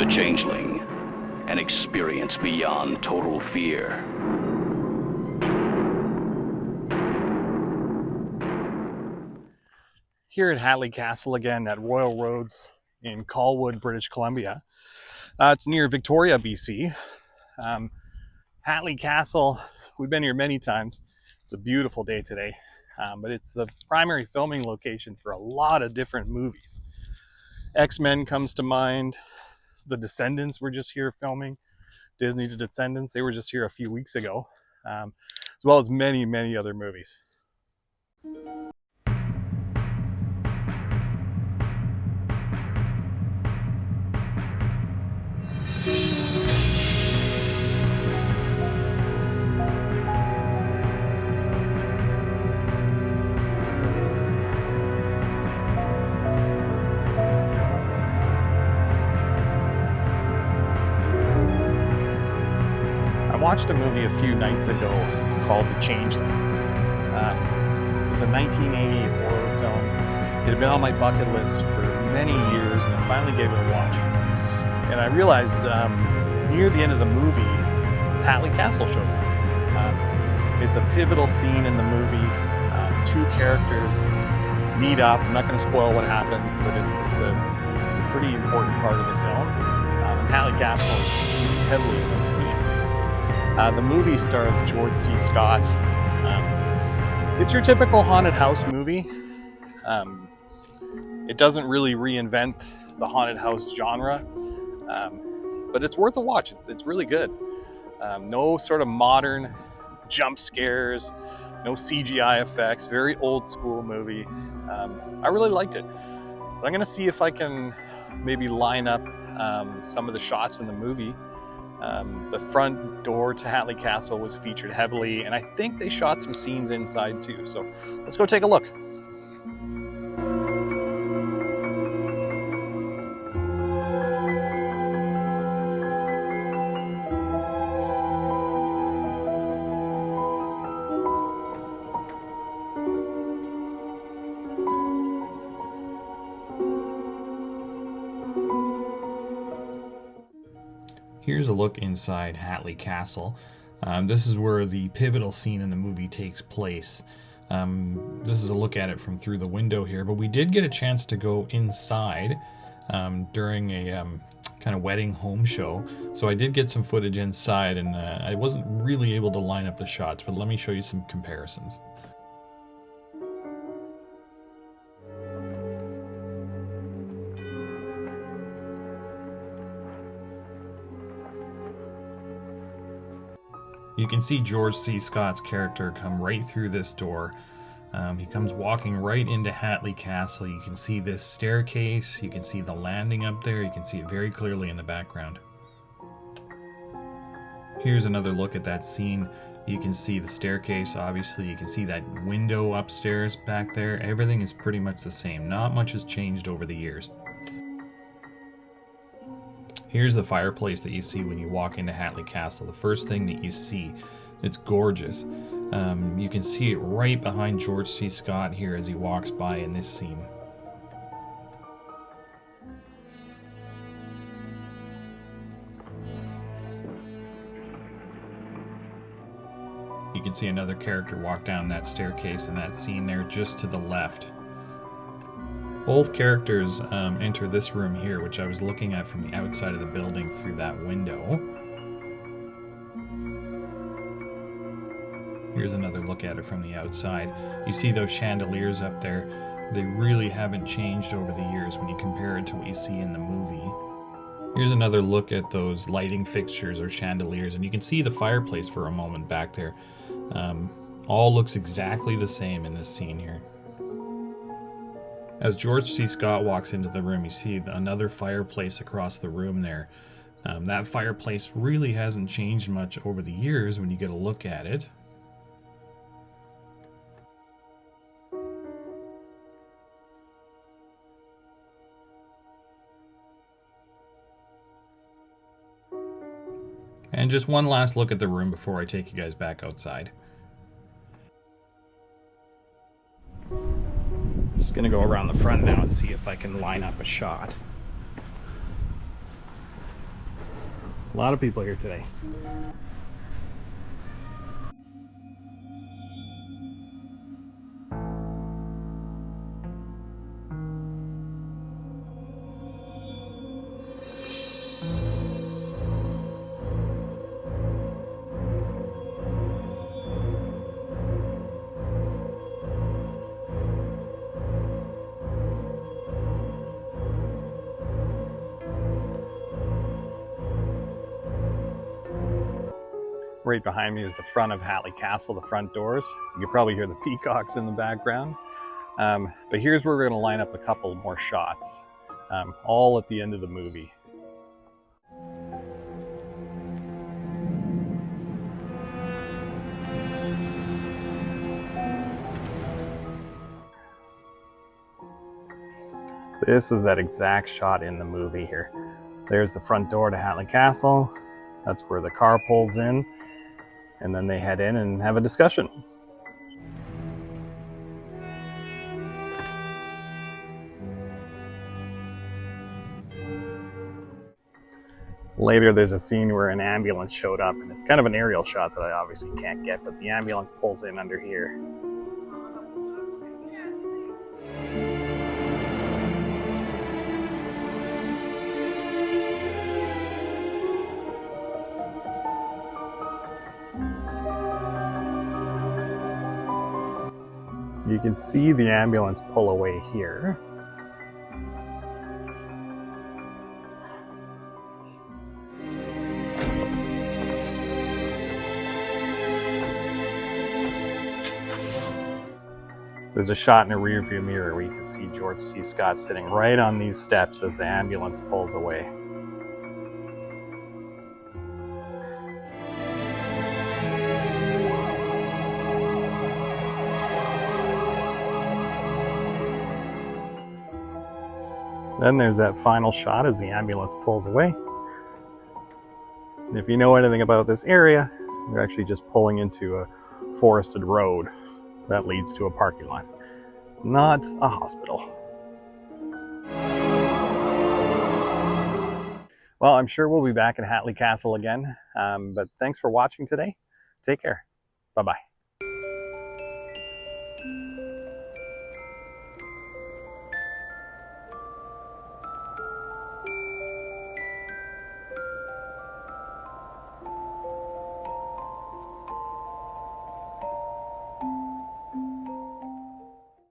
The Changeling, an experience beyond total fear. Here at Hatley Castle again at Royal Roads in Colwood, British Columbia. It's near Victoria, BC. Hatley Castle, we've been here many times. It's a beautiful day today, but it's the primary filming location for a lot of different movies. X-Men comes to mind. The Descendants were just here filming. Disney's Descendants, they were just here a few weeks ago, as well as many, many other movies. I watched a movie a few nights ago called The Changeling. It's a 1980 horror film. It had been on my bucket list for many years, and I finally gave it a watch. And I realized near the end of the movie, Hatley Castle shows up. It's a pivotal scene in the movie. Two characters meet up. I'm not going to spoil what happens, but it's a pretty important part of the film. And Hatley Castle is heavily in those scenes. The movie stars George C. Scott. It's your typical haunted house movie. It doesn't really reinvent the haunted house genre, but it's worth a watch. It's really good. No sort of modern jump scares, no CGI effects, very old school movie. I really liked it. But I'm gonna see if I can maybe line up some of the shots in the movie. The front door to Hatley Castle was featured heavily, and I think they shot some scenes inside too. So let's go take a look. Here's a look inside Hatley Castle. This is where the pivotal scene in the movie takes place. This is a look at it from through the window here, but we did get a chance to go inside during a kind of wedding home show. So I did get some footage inside, and I wasn't really able to line up the shots, but let me show you some comparisons. You can see George C. Scott's character come right through this door. He comes walking right into Hatley Castle. You can see this staircase, you can see the landing up there, you can see it very clearly in the background. Here's another look at that scene. You can see the staircase, obviously, you can see that window upstairs back there. Everything is pretty much the same. Not much has changed over the years. Here's the fireplace that you see when you walk into Hatley Castle. The first thing that you see, it's gorgeous. You can see it right behind George C. Scott here as he walks by in this scene. You can see another character walk down that staircase in that scene there just to the left. Both characters enter this room here, which I was looking at from the outside of the building through that window. Here's another look at it from the outside. You see those chandeliers up there. They really haven't changed over the years when you compare it to what you see in the movie. Here's another look at those lighting fixtures or chandeliers, and you can see the fireplace for a moment back there. All looks exactly the same in this scene here. As George C. Scott walks into the room, you see another fireplace across the room there. That fireplace really hasn't changed much over the years when you get a look at it. And just one last look at the room before I take you guys back outside. Just gonna go around the front now and see if I can line up a shot. A lot of people here today. Right behind me is the front of Hatley Castle, the front doors. You can probably hear the peacocks in the background. But here's where we're going to line up a couple more shots, all at the end of the movie. This is that exact shot in the movie here. There's the front door to Hatley Castle. That's where the car pulls in. And then they head in and have a discussion. Later, there's a scene where an ambulance showed up, and it's kind of an aerial shot that I obviously can't get, but the ambulance pulls in under here. You can see the ambulance pull away here. There's a shot in a rear view mirror where you can see George C. Scott sitting right on these steps as the ambulance pulls away. Then there's that final shot as the ambulance pulls away. And if you know anything about this area, you're actually just pulling into a forested road that leads to a parking lot, not a hospital. Well, I'm sure we'll be back at Hatley Castle again, but thanks for watching today. Take care. Bye-bye.